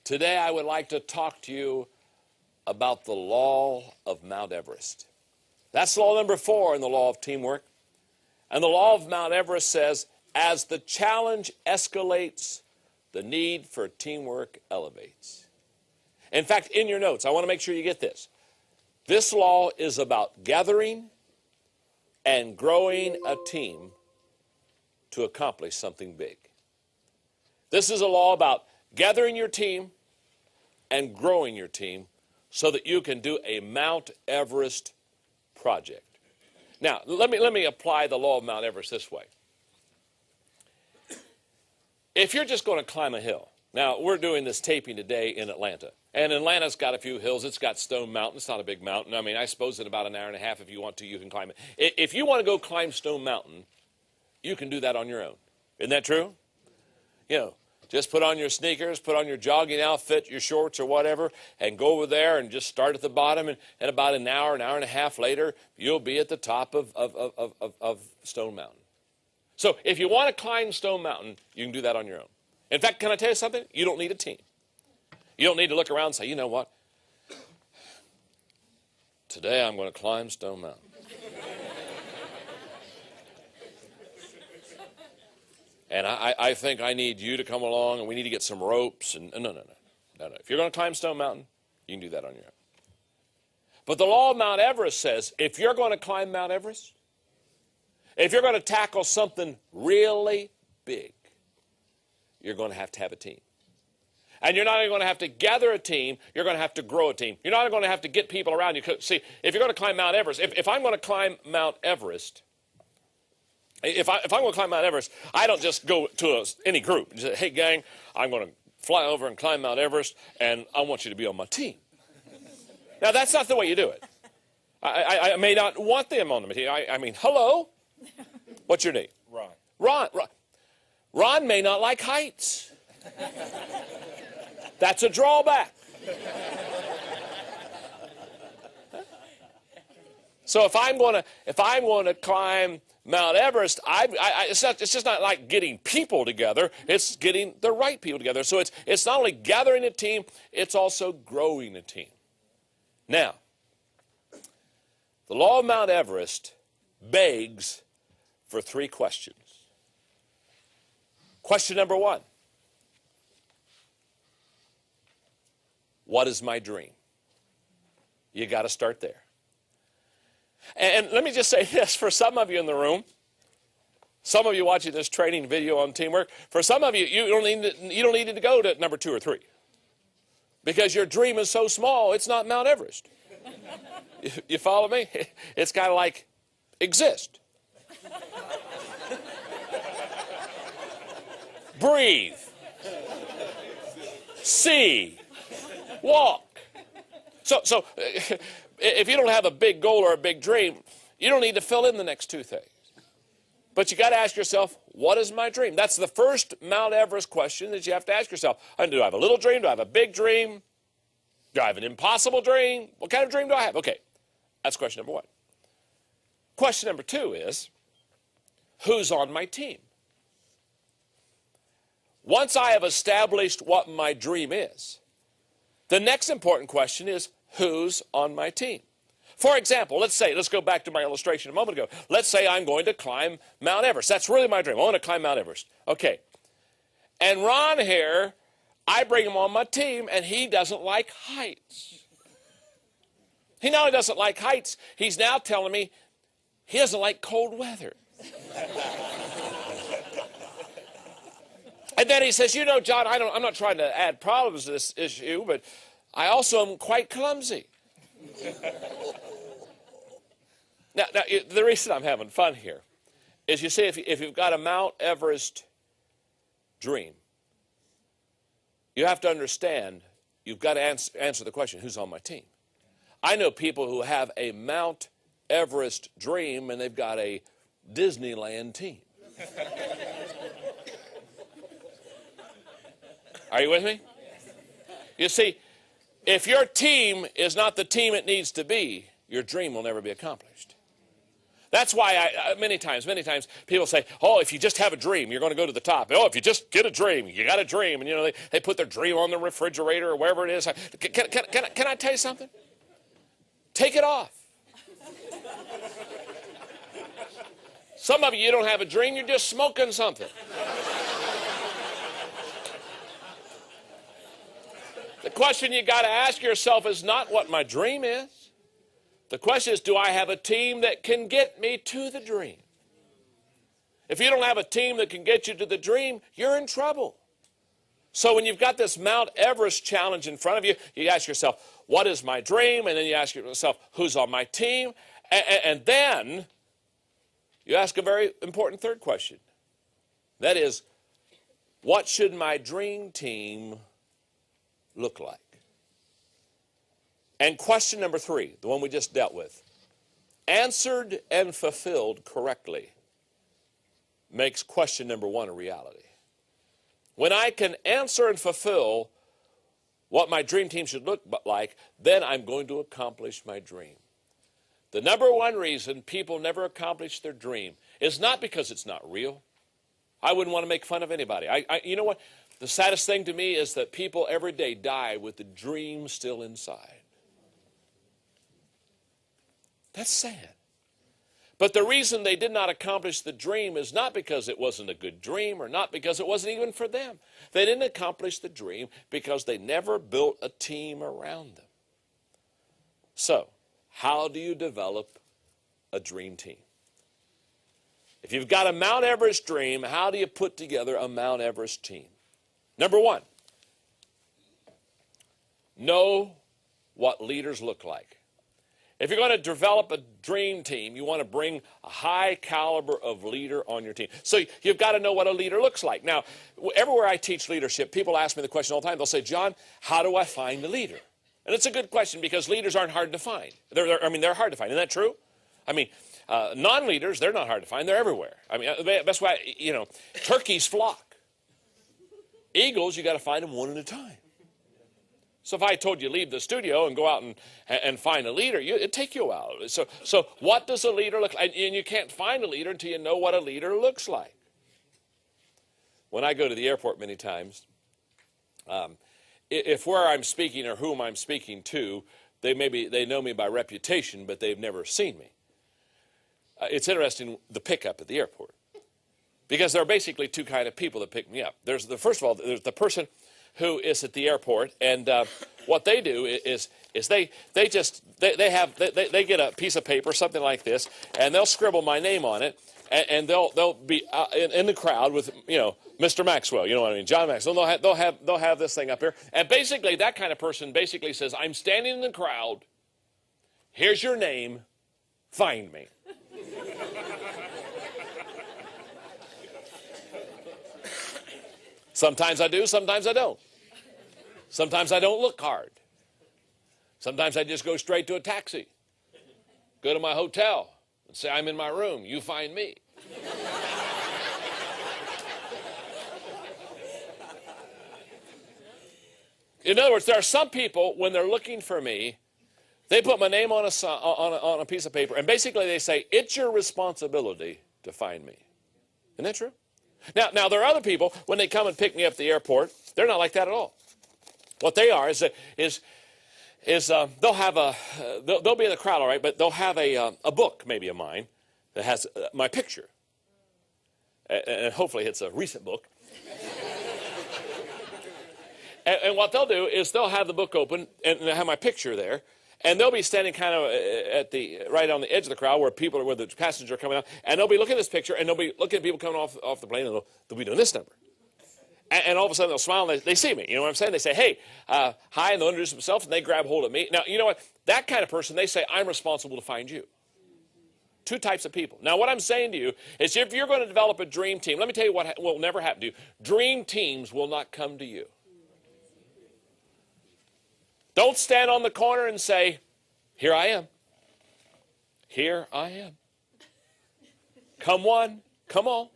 Today I would like to talk to you about the law of Mount Everest. That's law number 4 in the law of teamwork. And the law of Mount Everest says, as the challenge escalates, the need for teamwork elevates. In fact, in your notes, I want to make sure you get this. This law is about gathering and growing a team to accomplish something big. This is a law about gathering your team and growing your team so that you can do a Mount Everest project. Now, let me apply the law of Mount Everest this way. If you're just going to climb a hill, now we're doing this taping today in Atlanta, and Atlanta's got a few hills. It's got Stone Mountain. It's not a big mountain. I mean, I suppose in about an hour and a half, if you want to, you can climb it. If you want to go climb Stone Mountain, you can do that on your own. Isn't that true? You know, just put on your sneakers, put on your jogging outfit, your shorts or whatever, and go over there and just start at the bottom. And about an hour and a half later, you'll be at the top of Stone Mountain. So if you want to climb Stone Mountain, you can do that on your own. In fact, can I tell you something? You don't need a team. You don't need to look around and say, you know what? Today I'm going to climb Stone Mountain. And I think I need you to come along, and we need to get some ropes. And no. If you're going to climb Stone Mountain, you can do that on your own. But the law of Mount Everest says, if you're going to climb Mount Everest, if you're going to tackle something really big, you're going to have a team. And you're not only going to have to gather a team, you're going to have to grow a team. You're not going to have to get people around you. See, if you're going to climb Mount Everest, if I'm going to climb Mount Everest, if I'm going to climb Mount Everest, I don't just go to any group and say, hey, gang, I'm going to fly over and climb Mount Everest, and I want you to be on my team. Now, that's not the way you do it. I may not want them on the team. I mean, hello? What's your name? Ron. Ron may not like heights. That's a drawback. So if I'm going to climb Mount Everest, it's just not like getting people together. It's getting the right people together. So it's not only gathering a team, it's also growing a team. Now, the law of Mount Everest begs for 3 questions. Question number 1. What is my dream? You got to start there. And let me just say this, for some of you in the room, some of you watching this training video on teamwork, for some of you, you don't need to go to number 2 or 3. Because your dream is so small, it's not Mount Everest. You follow me? It's kind of like exist. Breathe. See. Walk. So if you don't have a big goal or a big dream, you don't need to fill in the next 2 things. But you got to ask yourself, what is my dream? That's the first Mount Everest question that you have to ask yourself. Do I have a little dream? Do I have a big dream? Do I have an impossible dream? What kind of dream do I have? Okay, that's question number 1. Question number 2 is, who's on my team? Once I have established what my dream is, the next important question is, who's on my team? For example, let's go back to my illustration a moment ago. Let's say I'm going to climb Mount Everest. That's really my dream. I want to climb Mount Everest. Okay. And Ron here, I bring him on my team, and he doesn't like heights. He not only doesn't like heights, he's now telling me he doesn't like cold weather. And then he says, you know, John, I'm not trying to add problems to this issue, but I also am quite clumsy. Now, the reason I'm having fun here is, you see, if you've got a Mount Everest dream, you have to understand, you've got to answer the question, who's on my team? I know people who have a Mount Everest dream, and they've got a Disneyland team. Are you with me? You see, if your team is not the team it needs to be, your dream will never be accomplished. That's why many times people say, oh, if you just have a dream, you're going to go to the top. Oh, if you just get a dream, you got a dream. And, they put their dream on the refrigerator or wherever it is. Can I tell you something? Take it off. Some of you don't have a dream, you're just smoking something. The question you got to ask yourself is not what my dream is. The question is, do I have a team that can get me to the dream? If you don't have a team that can get you to the dream, you're in trouble. So when you've got this Mount Everest challenge in front of you, you ask yourself, what is my dream? And then you ask yourself, who's on my team? And then you ask a very important third question. That is, what should my dream team look like? And question number 3, the one we just dealt with, answered and fulfilled correctly, makes question number 1 a reality. When I can answer and fulfill what my dream team should look like, then I'm going to accomplish my dream. The number 1 reason people never accomplish their dream is not because it's not real. I wouldn't want to make fun of anybody. You know what? The saddest thing to me is that people every day die with the dream still inside. That's sad. But the reason they did not accomplish the dream is not because it wasn't a good dream or not because it wasn't even for them. They didn't accomplish the dream because they never built a team around them. So, how do you develop a dream team? If you've got a Mount Everest dream, how do you put together a Mount Everest team? Number 1, know what leaders look like. If you're going to develop a dream team, you want to bring a high caliber of leader on your team. So you've got to know what a leader looks like. Now, everywhere I teach leadership, people ask me the question all the time. They'll say, John, how do I find a leader? And it's a good question because leaders aren't hard to find. They're hard to find. Isn't that true? Non-leaders, they're not hard to find. They're everywhere. That's why, turkeys flock. Eagles, you got to find them one at a time. So if I told you leave the studio and go out and find a leader, it'd take you a while. So what does a leader look like? And you can't find a leader until you know what a leader looks like. When I go to the airport many times, if where I'm speaking or whom I'm speaking to, they know me by reputation, but they've never seen me. It's interesting, the pickup at the airport. Because there are basically 2 kinds of people that pick me up. First of all, there's the person who is at the airport, and what they do is they get a piece of paper, something like this, and they'll scribble my name on it, and they'll be in the crowd with Mr. Maxwell, you know what I mean, John Maxwell. They'll have this thing up here, and basically that kind of person basically says, I'm standing in the crowd. Here's your name. Find me. Sometimes I do, sometimes I don't. Sometimes I don't look hard. Sometimes I just go straight to a taxi. Go to my hotel and say, I'm in my room. You find me. In other words, there are some people, when they're looking for me, they put my name on a piece of paper, and basically they say, it's your responsibility to find me. Isn't that true? Now there are other people, when they come and pick me up at the airport, they're not like that at all. What they are is they'll be in the crowd, all right, but they'll have a book, maybe of mine, that has my picture. And hopefully it's a recent book. and what they'll do is they'll have the book open and have my picture there. And they'll be standing kind of right on the edge of the crowd where the passengers are coming out, and they'll be looking at this picture, and they'll be looking at people coming off the plane, and they'll be doing this number. And all of a sudden they'll smile, and they see me. You know what I'm saying? They say, hey, hi, and they'll introduce themselves, and they grab hold of me. Now, you know what? That kind of person, they say, I'm responsible to find you. 2 types of people. Now, what I'm saying to you is if you're going to develop a dream team, let me tell you what will never happen to you. Dream teams will not come to you. Don't stand on the corner and say, here I am. Here I am. Come one, come all.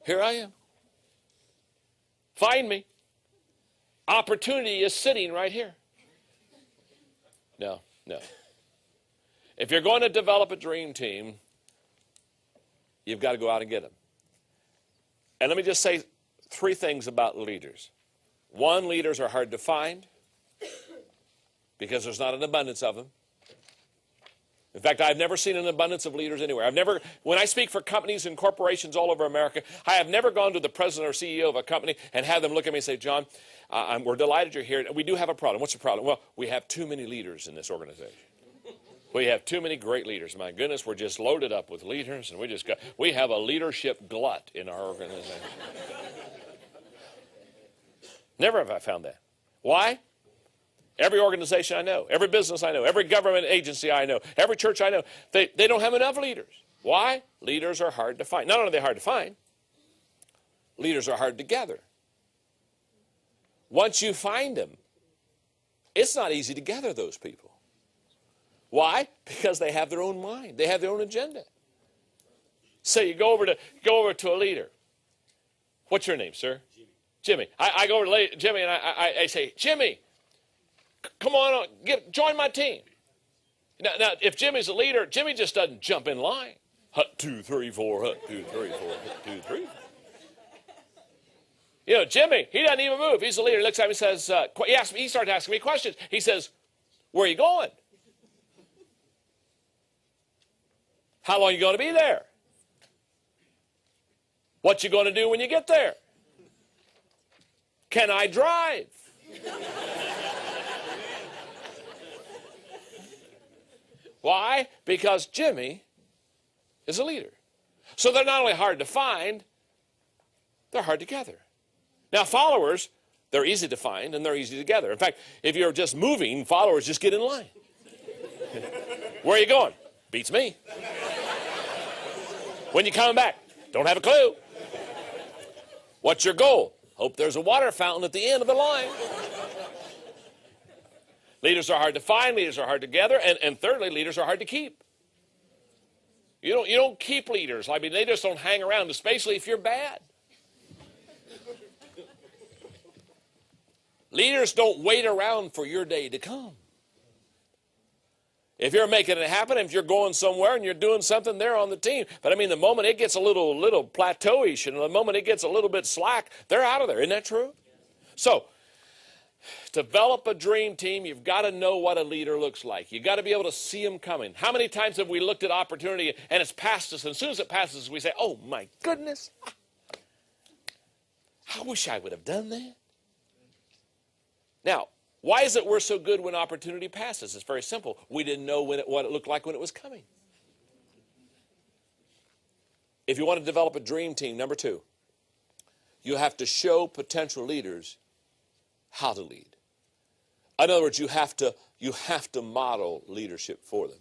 Here I am. Find me. Opportunity is sitting right here. No. If you're going to develop a dream team, you've got to go out and get them. And let me just say 3 things about leaders. 1, leaders are hard to find because there's not an abundance of them. In fact, I've never seen an abundance of leaders anywhere. When I speak for companies and corporations all over America, I have never gone to the president or CEO of a company and had them look at me and say, John, we're delighted you're here. We do have a problem. What's the problem? Well, we have too many leaders in this organization. We have too many great leaders. My goodness, we're just loaded up with leaders, and we have a leadership glut in our organization. Never have I found that. Why? Every organization I know, every business I know, every government agency I know, every church I know, they don't have enough leaders. Why? Leaders are hard to find. Not only are they hard to find, leaders are hard to gather. Once you find them, it's not easy to gather those people. Why? Because they have their own mind. They have their own agenda. So you go over to a leader. What's your name, sir? Jimmy. I go over to Jimmy and I say, Jimmy, come on, join my team. Now, if Jimmy's a leader, Jimmy just doesn't jump in line. Hut 2, 3, 4, hut 2, 3, 4, hut 2, 3. You know, Jimmy, he doesn't even move. He's the leader. He looks at me and says, he starts asking me questions. He says, where are you going? How long are you going to be there? What you going to do when you get there? Can I drive? Why? Because Jimmy is a leader. So they're not only hard to find, they're hard to gather. Now, followers, they're easy to find and they're easy to gather. In fact, if you're just moving, followers just get in line. Where are you going? Beats me. When you coming back? Don't have a clue. What's your goal? Hope there's a water fountain at the end of the line. Leaders are hard to find, leaders are hard to gather, and thirdly, leaders are hard to keep. You don't keep leaders. I mean, they just don't hang around, especially if you're bad. Leaders don't wait around for your day to come. If you're making it happen, if you're going somewhere and you're doing something, they're on the team. But I mean, the moment it gets a little plateauish and the moment it gets a little bit slack, they're out of there. Isn't that true? So, develop a dream team. You've got to know what a leader looks like. You've got to be able to see them coming. How many times have we looked at opportunity and it's passed us, and as soon as it passes us, we say, oh my goodness, I wish I would have done that. Now, why is it we're so good when opportunity passes? It's very simple. We didn't know what it looked like when it was coming. If you want to develop a dream team, number 2, you have to show potential leaders how to lead. In other words, you have to model leadership for them.